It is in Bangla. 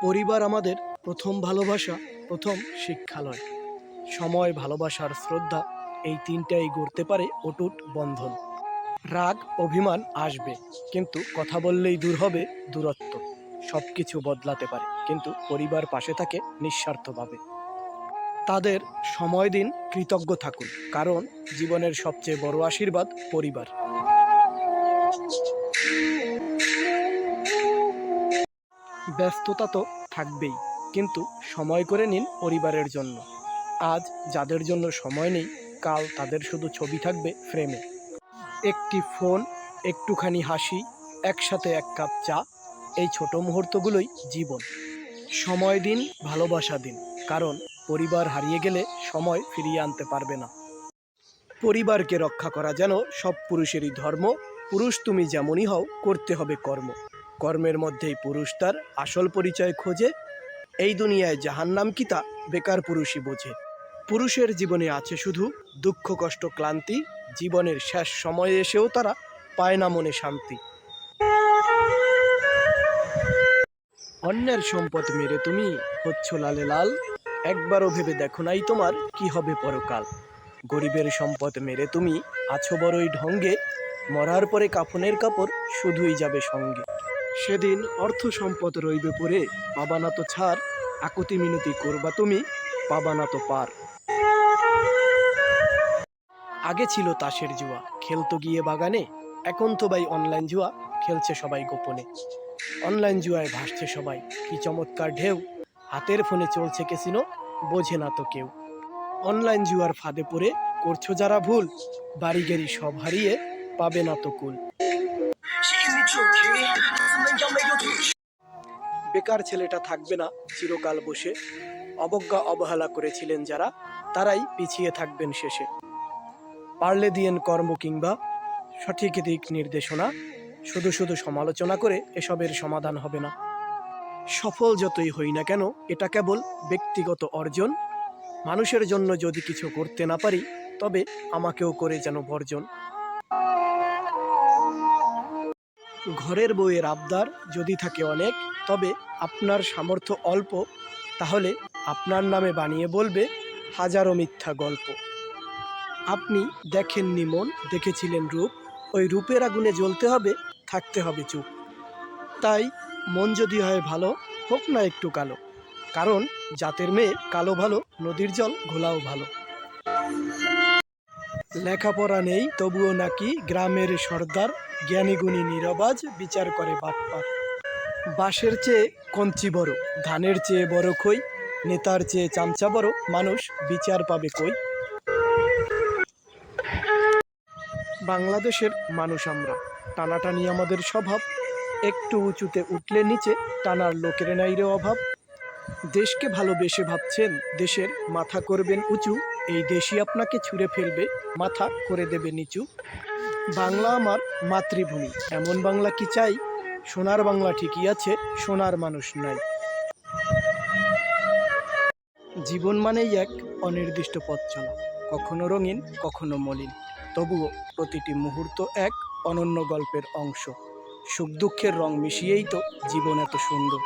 পরিবার আমাদের প্রথম ভালোবাসা, প্রথম শিক্ষালয়। সময়, ভালোবাসার শ্রদ্ধা, এই তিনটাই গড়তে পারে অটুট বন্ধন। রাগ, অভিমান আসবে, কিন্তু কথা বললেই দূর হবে দূরত্ব। সবকিছু বদলাতে পারে, কিন্তু পরিবার পাশে থাকে নিঃস্বার্থভাবে। তাদের সময় দিন, কৃতজ্ঞ থাকুন, কারণ জীবনের সবচেয়ে বড় আশীর্বাদ পরিবার। ব্যস্ততা তো থাকবেই, কিন্তু সময় করে নিন পরিবারের জন্য। আজ যাদের জন্য সময় নেই, কাল তাদের শুধু ছবি থাকবে ফ্রেমে। একটি ফোন, একটুখানি হাসি, একসাথে এক কাপ চা, এই ছোট মুহূর্তগুলোই জীবন। সময় দিন, ভালোবাসা দিন, কারণ পরিবার হারিয়ে গেলে সময় ফিরিয়ে আনতে পারবে না। পরিবারকে রক্ষা করা যেন সব পুরুষেরই ধর্ম। পুরুষ তুমি যেমনই হও, করতে হবে কর্ম। কর্মের মধ্যেই পুরুষ তার আসল পরিচয় খোঁজে। এই দুনিয়ায় জাহান্নাম কি তা বেকার পুরুষই বোঝে। পুরুষের জীবনে আছে শুধু দুঃখ, কষ্ট, ক্লান্তি। জীবনের শেষ সময়ে এসেও তারা পায় না মনে শান্তি। অন্যের সম্পদ মেরে তুমি হচ্ছ লালে লাল, একবারও ভেবে দেখো নাই তোমার কি হবে পরকাল। গরিবের সম্পদ মেরে তুমি আছো বড়ই ঢঙ্গে, মরার পরে কাফনের কাপড় শুধুই যাবে সঙ্গে। সেদিন অর্থ সম্পদ রইবে পড়ে, পাবা না তো ছাড়। আকুতি মিনতি করবা তুমি, পাবা না তো পার। আগে ছিল তাসের জুয়া, খেলতো গিয়ে বাগানে। এখন তো ভাই অনলাইন জুয়া, খেলছে সবাই গোপনে। অনলাইন জুয়ায় ভাসছে সবাই, কি চমৎকার ঢেউ। হাতের ফোনে চলছে ক্যাসিনো, বোঝে না তো কেউ। অনলাইন জুয়ার ফাঁদে পড়ে করছো যারা ভুল, বাড়ি গাড়ি সব হারিয়ে পাবে না তো কুল। বেকার ছেলেটা থাকবে না চিরকাল বসে। অবজ্ঞা অবহেলা করেছিলেন যারা, তারাই পিছিয়ে থাকবেন শেষে। পারলে দিয়েন কর্ম কিংবা সঠিক দিক নির্দেশনা। শুধু শুধু সমালোচনা করে এসবের সমাধান হবে না। সফল যতই হই না কেন, এটা কেবল ব্যক্তিগত অর্জন। মানুষের জন্য যদি কিছু করতে না পারি, তবে আমাকেও করে যেন বর্জন। ঘরের বউয়ের আবদার যদি থাকে অনেক, তবে আপনার সামর্থ্য অল্প, তাহলে আপনার নামে বানিয়ে বলবে হাজারো মিথ্যা গল্প। আপনি দেখেননি মন, দেখেছিলেন রূপ, ওই রূপের আগুনে জ্বলতে হবে, থাকতে হবে চুপ। তাই মন যদি হয় ভালো, হোক না একটু কালো, কারণ জাতের মেয়ে কালো ভালো, নদীর জল ঘোলাও ভালো। লেখাপড়া নেই তবুও নাকি গ্রামের সর্দার, জ্ঞানী গুণী নিরবাজ, বিচার করে বাটপার। বাঁশের চেয়ে কঞ্চি বড়, ধানের চেয়ে বড় খই, নেতার চেয়ে চামচা বড়, মানুষ বিচার পাবে কই। বাংলাদেশের মানুষ আমরা, টানাটানি আমাদের স্বভাব। একটু উঁচুতে উঠলে নিচে টানার লোকের নাই রে অভাব। দেশকে ভালোবেসে ভাবছেন দেশের মাথা করবেন উঁচু, এই দেশই আপনাকে ছুঁড়ে ফেলবে, মাথা করে দেবে নিচু। বাংলা আমার মাতৃভূমি, এমন বাংলা কি চাই? সোনার বাংলা ঠিকই আছে, সোনার মানুষ নাই। জীবন মানেই এক অনির্দিষ্ট পথ চলা, কখনো রঙিন, কখনো মলিন, তবুও প্রতিটি মুহূর্ত এক অনন্য গল্পের অংশ। সুখ দুঃখের রং মিশিয়েই তো জীবন এত সুন্দর।